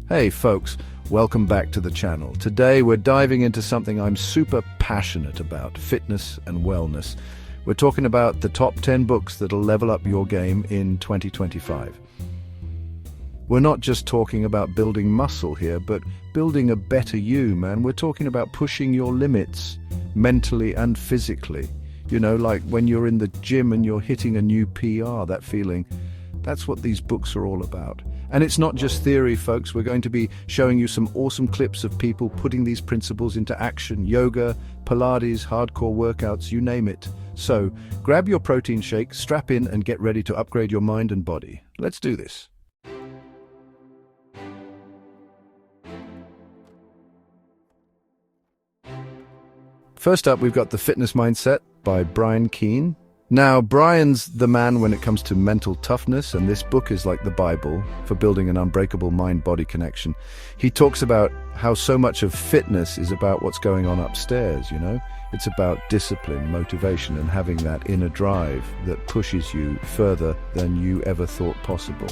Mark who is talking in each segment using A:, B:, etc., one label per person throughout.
A: Hey folks, welcome back to the channel. Today we're diving into something I'm super passionate about, fitness and wellness. We're talking about the top 10 books that'll level up your game in 2025. We're not just talking about building muscle here, but building a better you, man. We're talking about pushing your limits, mentally and physically. You know, like when you're in the gym and you're hitting a new PR, that feeling. That's what these books are all about. And it's not just theory, folks. We're going to be showing you some awesome clips of people putting these principles into action. Yoga, Pilates, hardcore workouts, you name it. So, grab your protein shake, strap in, and get ready to upgrade your mind and body. Let's do this. First up, we've got The Fitness Mindset by Keane. Now, Brian's the man when it comes to mental toughness, and this book is like the Bible for building an unbreakable mind-body connection. He talks about how so much of fitness is about what's going on upstairs, you know? It's about discipline, motivation, and having that inner drive that pushes you further than you ever thought possible.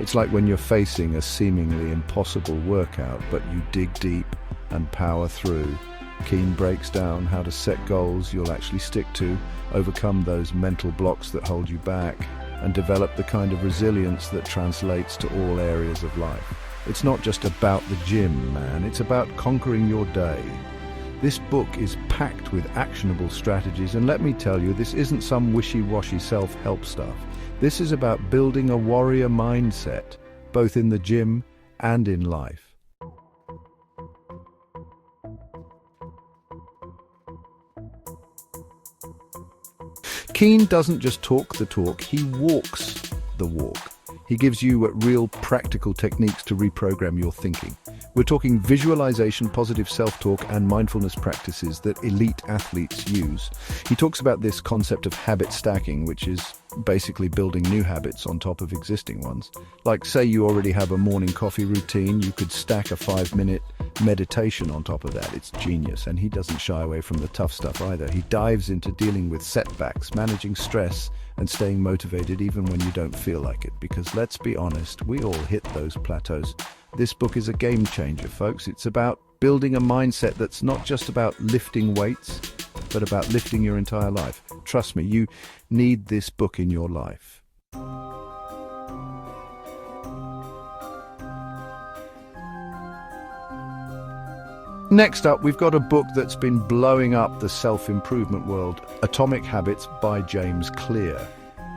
A: It's like when you're facing a seemingly impossible workout, but you dig deep and power through. Keane breaks down how to set goals you'll actually stick to, overcome those mental blocks that hold you back, and develop the kind of resilience that translates to all areas of life. It's not just about the gym, man. It's about conquering your day. This book is packed with actionable strategies, and let me tell you, this isn't some wishy-washy self-help stuff. This is about building a warrior mindset, both in the gym and in life. Keane doesn't just talk the talk, he walks the walk. He gives you real practical techniques to reprogram your thinking. We're talking visualization, positive self-talk, and mindfulness practices that elite athletes use. He talks about this concept of habit stacking, which is basically building new habits on top of existing ones. Like, say you already have a morning coffee routine, you could stack a 5-minute meditation on top of that. It's genius, and he doesn't shy away from the tough stuff either. He dives into dealing with setbacks, managing stress, and staying motivated even when you don't feel like it. Because let's be honest, we all hit those plateaus. This book is a game changer, folks. It's about building a mindset that's not just about lifting weights, but about lifting your entire life. Trust me, you need this book in your life. Next up, we've got a book that's been blowing up the self-improvement world, Atomic Habits by James Clear.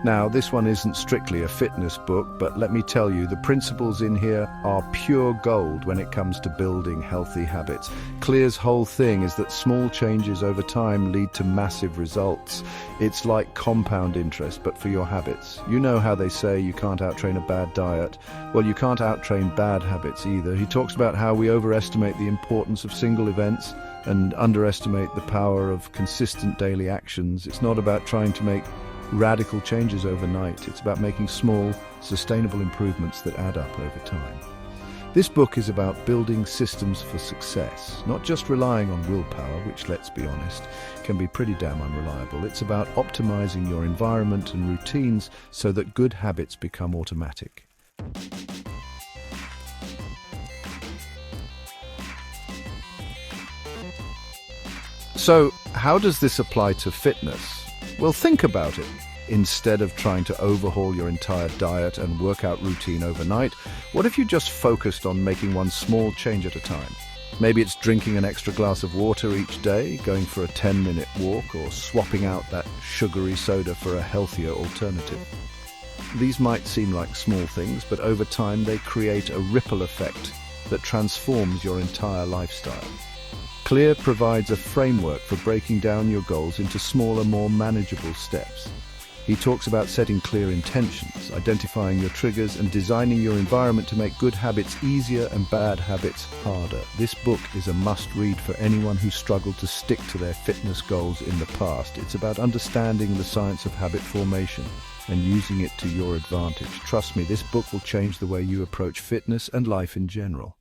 A: Now, this one isn't strictly a fitness book, but let me tell you, the principles in here are pure gold when it comes to building healthy habits. Clear's whole thing is that small changes over time lead to massive results. It's like compound interest, but for your habits. You know how they say you can't outtrain a bad diet. Well, you can't outtrain bad habits either. He talks about how we overestimate the importance of single events and underestimate the power of consistent daily actions. It's not about trying to make radical changes overnight. It's about making small, sustainable improvements that add up over time. This book is about building systems for success, not just relying on willpower, which, let's be honest, can be pretty damn unreliable. It's about optimizing your environment and routines so that good habits become automatic. So, how does this apply to fitness? Well, think about it. Instead of trying to overhaul your entire diet and workout routine overnight, what if you just focused on making one small change at a time? Maybe it's drinking an extra glass of water each day, going for a 10-minute walk, or swapping out that sugary soda for a healthier alternative. These might seem like small things, but over time they create a ripple effect that transforms your entire lifestyle. Clear provides a framework for breaking down your goals into smaller, more manageable steps. He talks about setting clear intentions, identifying your triggers, and designing your environment to make good habits easier and bad habits harder. This book is a must-read for anyone who struggled to stick to their fitness goals in the past. It's about understanding the science of habit formation and using it to your advantage. Trust me, this book will change the way you approach fitness and life in general.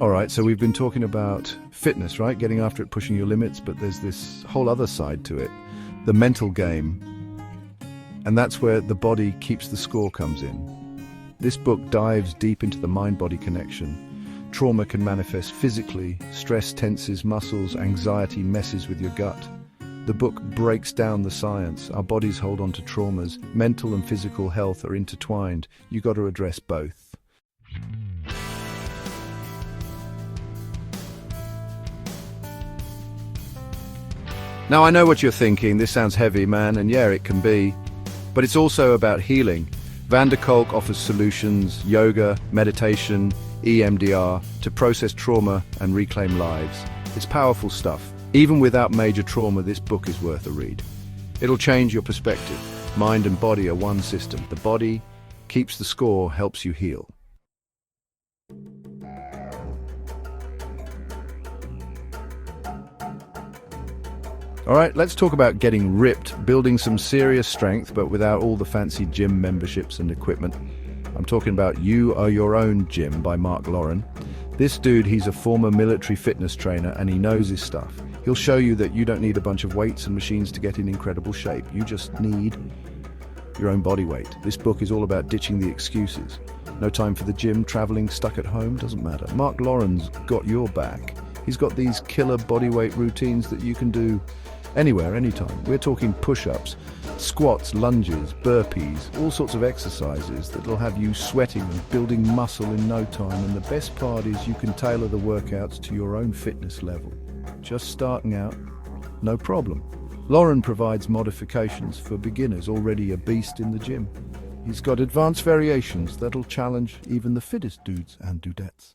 A: All right, so we've been talking about fitness, right? Getting after it, pushing your limits, but there's this whole other side to it. The mental game. And that's where the body keeps the score comes in. This book dives deep into the mind-body connection. Trauma can manifest physically, stress tenses muscles, anxiety messes with your gut. The book breaks down the science. Our bodies hold on to traumas. Mental and physical health are intertwined. You've got to address both. Now, I know what you're thinking. This sounds heavy, man, and yeah, it can be. But it's also about healing. Kolk offers solutions, yoga, meditation, EMDR, to process trauma and reclaim lives. It's powerful stuff. Even without major trauma, this book is worth a read. It'll change your perspective. Mind and body are one system. The body keeps the score, helps you heal. All right, let's talk about getting ripped, building some serious strength, but without all the fancy gym memberships and equipment. I'm talking about You Are Your Own Gym by Mark Lauren. This dude, he's a former military fitness trainer and he knows his stuff. He'll show you that you don't need a bunch of weights and machines to get in incredible shape. You just need your own body weight. This book is all about ditching the excuses. No time for the gym, traveling, stuck at home, doesn't matter. Mark Lauren's got your back. He's got these killer bodyweight routines that you can do anywhere, anytime. We're talking push-ups, squats, lunges, burpees, all sorts of exercises that'll have you sweating and building muscle in no time. And the best part is you can tailor the workouts to your own fitness level. Just starting out, no problem. Lauren provides modifications for beginners already a beast in the gym. He's got advanced variations that'll challenge even the fittest dudes and dudettes.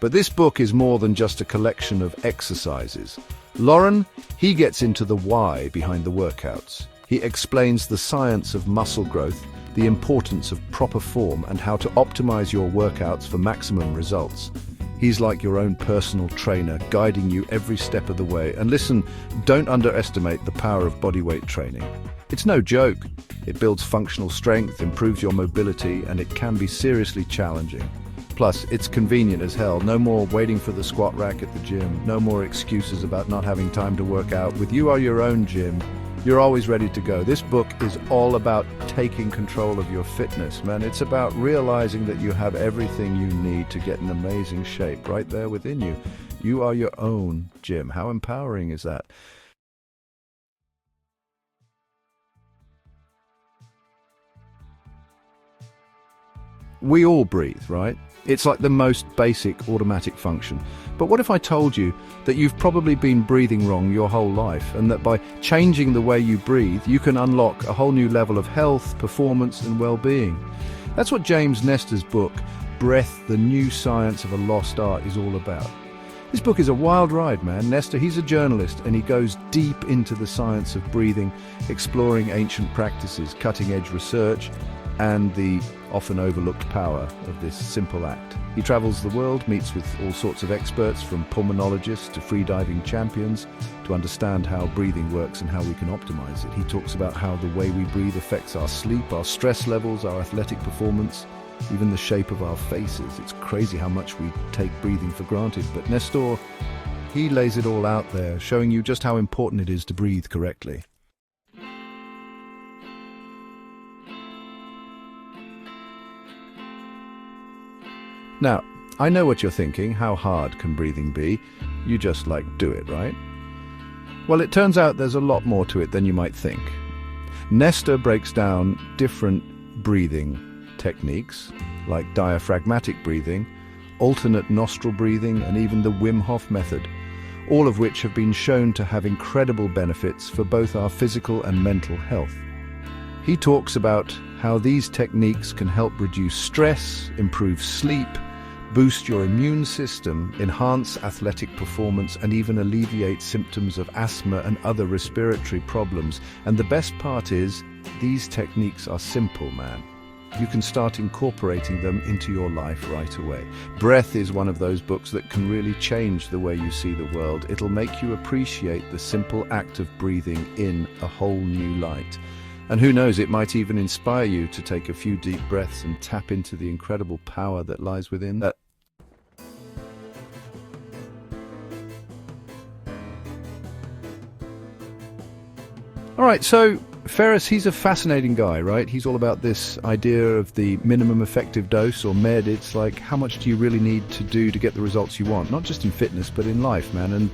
A: But this book is more than just a collection of exercises. Lauren, he gets into the why behind the workouts. He explains the science of muscle growth, the importance of proper form, and how to optimize your workouts for maximum results. He's like your own personal trainer, guiding you every step of the way. And listen, don't underestimate the power of bodyweight training. It's no joke. It builds functional strength, improves your mobility, and it can be seriously challenging. Plus, it's convenient as hell. No more waiting for the squat rack at the gym. No more excuses about not having time to work out. With You Are Your Own Gym, you're always ready to go. This book is all about taking control of your fitness, man. It's about realizing that you have everything you need to get in amazing shape right there within you. You are your own gym. How empowering is that? We all breathe, right? It's like the most basic automatic function. But what if I told you that you've probably been breathing wrong your whole life, and that by changing the way you breathe, you can unlock a whole new level of health, performance, and well-being? That's what James Nestor's book, Breath, the New Science of a Lost Art, is all about. This book is a wild ride, man. Nestor, he's a journalist, and he goes deep into the science of breathing, exploring ancient practices, cutting-edge research, and the often overlooked power of this simple act. He travels the world, meets with all sorts of experts, from pulmonologists to freediving champions, to understand how breathing works and how we can optimize it. He talks about how the way we breathe affects our sleep, our stress levels, our athletic performance, even the shape of our faces. It's crazy how much we take breathing for granted, but Nestor, he lays it all out there, showing you just how important it is to breathe correctly. Now, I know what you're thinking. How hard can breathing be? You just do it, right? Well, it turns out there's a lot more to it than you might think. Nestor breaks down different breathing techniques, like diaphragmatic breathing, alternate nostril breathing, and even the Wim Hof method, all of which have been shown to have incredible benefits for both our physical and mental health. He talks about how these techniques can help reduce stress, improve sleep, boost your immune system, enhance athletic performance, and even alleviate symptoms of asthma and other respiratory problems. And the best part is, these techniques are simple, man. You can start incorporating them into your life right away. Breath is one of those books that can really change the way you see the world. It'll make you appreciate the simple act of breathing in a whole new light. And who knows, it might even inspire you to take a few deep breaths and tap into the incredible power that lies within that. All right, so Ferriss, he's a fascinating guy, right? He's all about this idea of the minimum effective dose, or MED. It's like, how much do you really need to do to get the results you want? Not just in fitness, but in life, man. And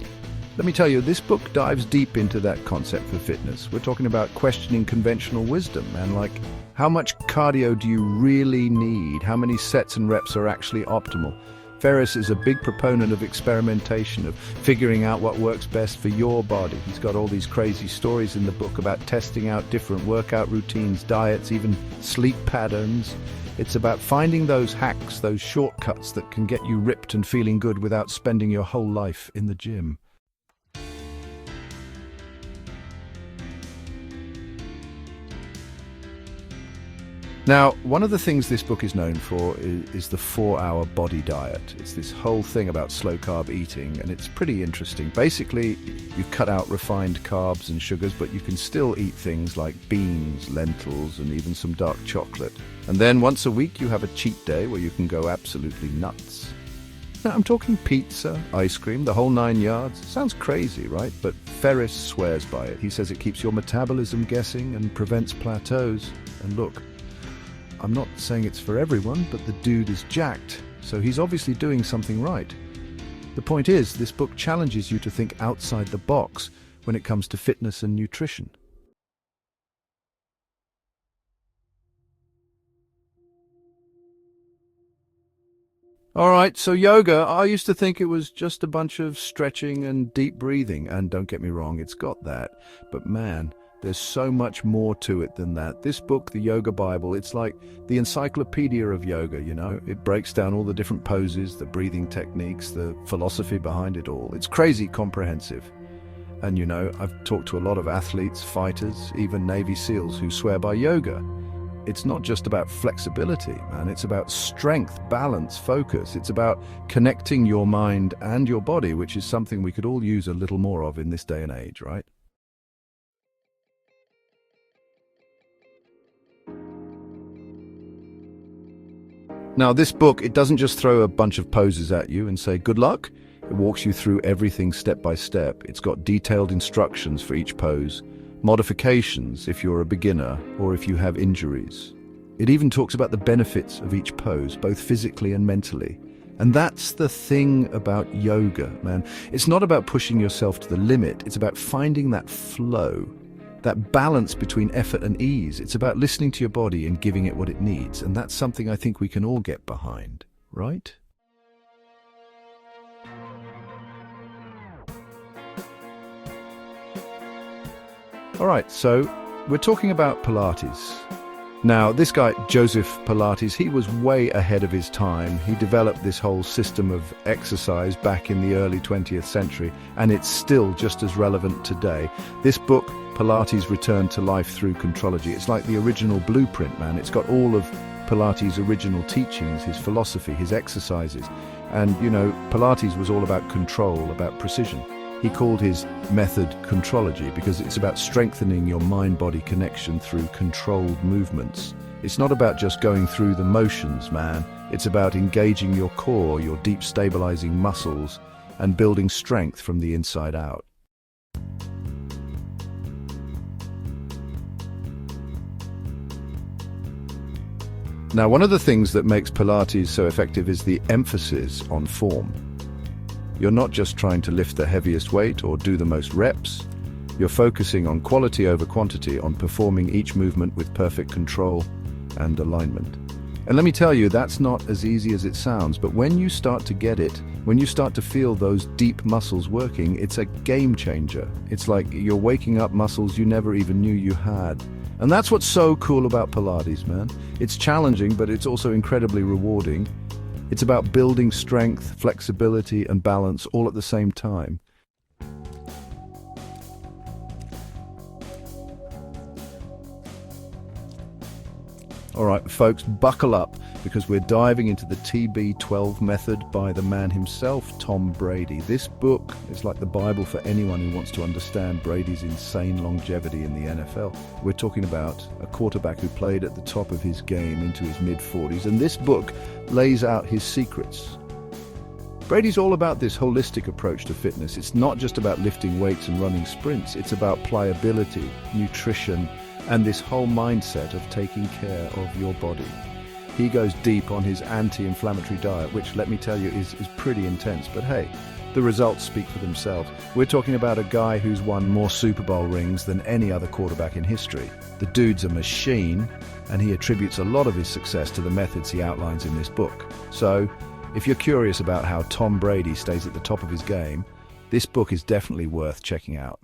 A: let me tell you, this book dives deep into that concept for fitness. We're talking about questioning conventional wisdom, man. Like, how much cardio do you really need? How many sets and reps are actually optimal? Ferriss is a big proponent of experimentation, of figuring out what works best for your body. He's got all these crazy stories in the book about testing out different workout routines, diets, even sleep patterns. It's about finding those hacks, those shortcuts that can get you ripped and feeling good without spending your whole life in the gym. Now, one of the things this book is known for is the 4-hour body diet. It's this whole thing about slow-carb eating, and it's pretty interesting. Basically, you cut out refined carbs and sugars, but you can still eat things like beans, lentils, and even some dark chocolate. And then once a week, you have a cheat day where you can go absolutely nuts. Now, I'm talking pizza, ice cream, the whole 9 yards. Sounds crazy, right? But Ferriss swears by it. He says it keeps your metabolism guessing and prevents plateaus. And look, I'm not saying it's for everyone, but the dude is jacked, so he's obviously doing something right. The point is, this book challenges you to think outside the box when it comes to fitness and nutrition. All right, so yoga, I used to think it was just a bunch of stretching and deep breathing, and don't get me wrong, it's got that, but man, there's so much more to it than that. This book, the Yoga Bible, it's like the encyclopedia of yoga, you know? It breaks down all the different poses, the breathing techniques, the philosophy behind it all. It's crazy comprehensive. And you know, I've talked to a lot of athletes, fighters, even Navy SEALs who swear by yoga. It's not just about flexibility, man. It's about strength, balance, focus. It's about connecting your mind and your body, which is something we could all use a little more of in this day and age, right? Now, this book, it doesn't just throw a bunch of poses at you and say, good luck. It walks you through everything step by step. It's got detailed instructions for each pose, modifications if you're a beginner or if you have injuries. It even talks about the benefits of each pose, both physically and mentally. And that's the thing about yoga, man. It's not about pushing yourself to the limit. It's about finding that flow, that balance between effort and ease. It's about listening to your body and giving it what it needs. And that's something I think we can all get behind, right? All right, so we're talking about Pilates. Now, this guy, Joseph Pilates, he was way ahead of his time. He developed this whole system of exercise back in the early 20th century, and it's still just as relevant today. This book, Pilates Returned to Life Through Contrology, it's like the original blueprint, man. It's got all of Pilates' original teachings, his philosophy, his exercises. And, you know, Pilates was all about control, about precision. He called his method Contrology because it's about strengthening your mind-body connection through controlled movements. It's not about just going through the motions, man. It's about engaging your core, your deep stabilizing muscles, and building strength from the inside out. Now, one of the things that makes Pilates so effective is the emphasis on form. You're not just trying to lift the heaviest weight or do the most reps. You're focusing on quality over quantity, on performing each movement with perfect control and alignment. And let me tell you, that's not as easy as it sounds, but when you start to get it, when you start to feel those deep muscles working, it's a game changer. It's like you're waking up muscles you never even knew you had. And that's what's so cool about Pilates, man. It's challenging, but it's also incredibly rewarding. It's about building strength, flexibility, and balance all at the same time. All right, folks, buckle up because we're diving into the TB12 method by the man himself, Tom Brady. This book is like the Bible for anyone who wants to understand Brady's insane longevity in the NFL. We're talking about a quarterback who played at the top of his game into his mid-40s, and this book lays out his secrets. Brady's all about this holistic approach to fitness. It's not just about lifting weights and running sprints. It's about pliability, nutrition, and this whole mindset of taking care of your body. He goes deep on his anti-inflammatory diet, which, let me tell you, is pretty intense. But hey, the results speak for themselves. We're talking about a guy who's won more Super Bowl rings than any other quarterback in history. The dude's a machine, and he attributes a lot of his success to the methods he outlines in this book. So, if you're curious about how Tom Brady stays at the top of his game, this book is definitely worth checking out.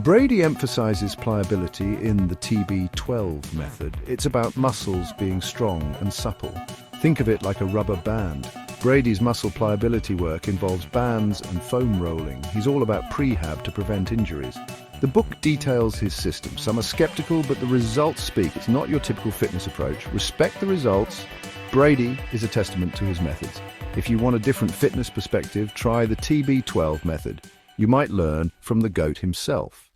A: Brady emphasizes pliability in the TB12 method. It's about muscles being strong and supple. Think of it like a rubber band. Brady's muscle pliability work involves bands and foam rolling. He's all about prehab to prevent injuries. The book details his system. Some are skeptical, but the results speak. It's not your typical fitness approach. Respect the results. Brady is a testament to his methods. If you want a different fitness perspective, try the TB12 method. You might learn from the GOAT himself.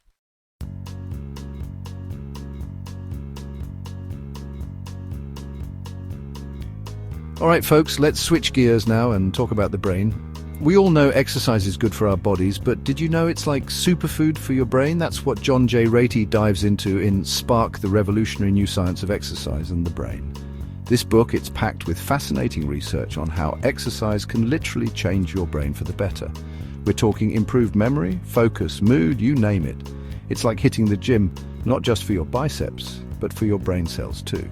A: All right, folks, let's switch gears now and talk about the brain. We all know exercise is good for our bodies, but did you know it's like superfood for your brain? That's what John J. Ratey dives into in Spark, the Revolutionary New Science of Exercise and the Brain. This book, it's packed with fascinating research on how exercise can literally change your brain for the better. We're talking improved memory, focus, mood, you name it. It's like hitting the gym, not just for your biceps, but for your brain cells too.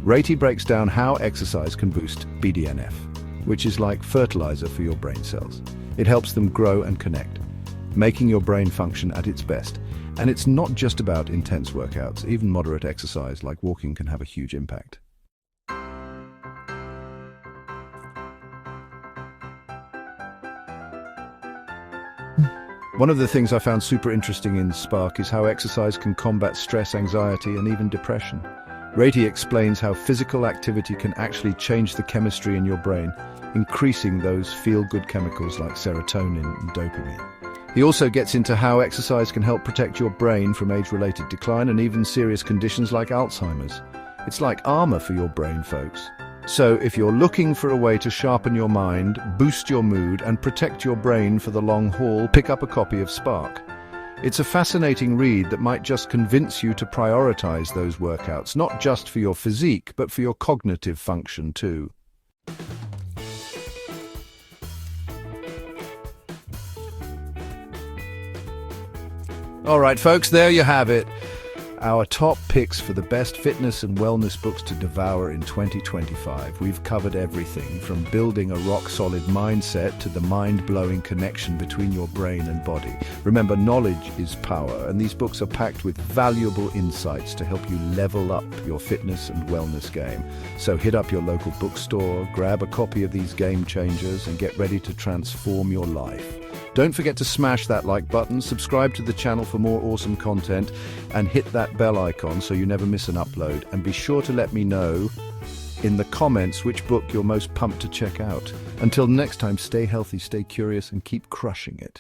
A: Ratey breaks down how exercise can boost BDNF, which is like fertilizer for your brain cells. It helps them grow and connect, making your brain function at its best. And it's not just about intense workouts. Even moderate exercise like walking can have a huge impact. One of the things I found super interesting in Spark is how exercise can combat stress, anxiety, and even depression. Ratey explains how physical activity can actually change the chemistry in your brain, increasing those feel-good chemicals like serotonin and dopamine. He also gets into how exercise can help protect your brain from age-related decline and even serious conditions like Alzheimer's. It's like armor for your brain, folks. So if you're looking for a way to sharpen your mind, boost your mood, and protect your brain for the long haul, pick up a copy of Spark. It's a fascinating read that might just convince you to prioritize those workouts, not just for your physique, but for your cognitive function too. All right, folks, there you have it. Our top picks for the best fitness and wellness books to devour in 2025. We've covered everything from building a rock-solid mindset to the mind-blowing connection between your brain and body. Remember, knowledge is power, and these books are packed with valuable insights to help you level up your fitness and wellness game. So hit up your local bookstore, grab a copy of these game changers, and get ready to transform your life. Don't forget to smash that like button, subscribe to the channel for more awesome content, and hit that bell icon so you never miss an upload. And be sure to let me know in the comments which book you're most pumped to check out. Until next time, stay healthy, stay curious, and keep crushing it.